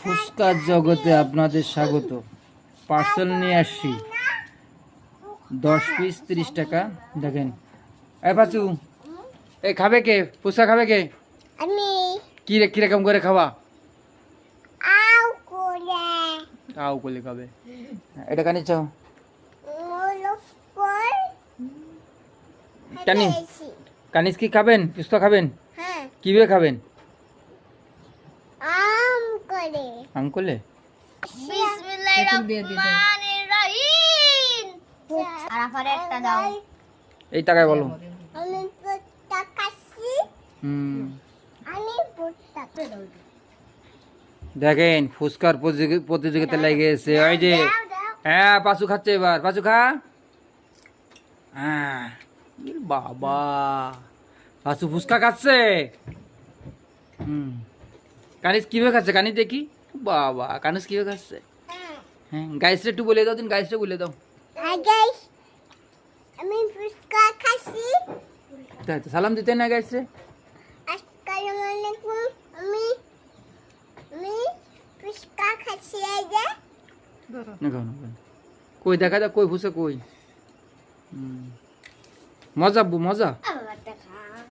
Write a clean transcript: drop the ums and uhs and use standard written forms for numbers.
ফুচকার জগতে আপনাদের স্বাগত। পার্সেল নিয়ে আসছি 10 পিস 30 টাকা। দেখেন এই পাচু, এই খাবে কে? ফুচকা খাবে কে? আমি কিরকম করে খাওয়া? আউ করে আও করলে খাবে। এটা কানি চাও লোক কই কানি কানিস কি খাবেন? ফুচকা খাবেন? হ্যাঁ কিভাবে খাবেন? আম করে আম করলে? বিসমিল্লাহির রহমানির রহিম আরাফারে একটা দাও এই টাকায় বলো। আমি পুত্তা খাচ্ছি আমি পুত্তা দেখেন ফুচকার প্রতিযোগিতা লেগেছে। ওই যে হ্যাঁ পাচু খাচ্ছে, এবার পাচু খা। হ্যাঁ বাবা, পাচু ফুচকা খাচ্ছে। কানিস কিভাবে খাচ্ছে? কানিস দেখি। বাবা কানিস কিভাবে খাচ্ছে? হ্যাঁ গাইসটা একটু বলে দাও দিন, গাইসটা বলে দাও। হাই গাইস আমি পুষ্কা খাচ্ছি তাই তো সালাম দিতে না গাইসে। আসসালামু আলাইকুম আমি পুষ্কা খাচ্ছি এই যে কই দেখা যাক, কই ফুচকা কই? মজা মজা।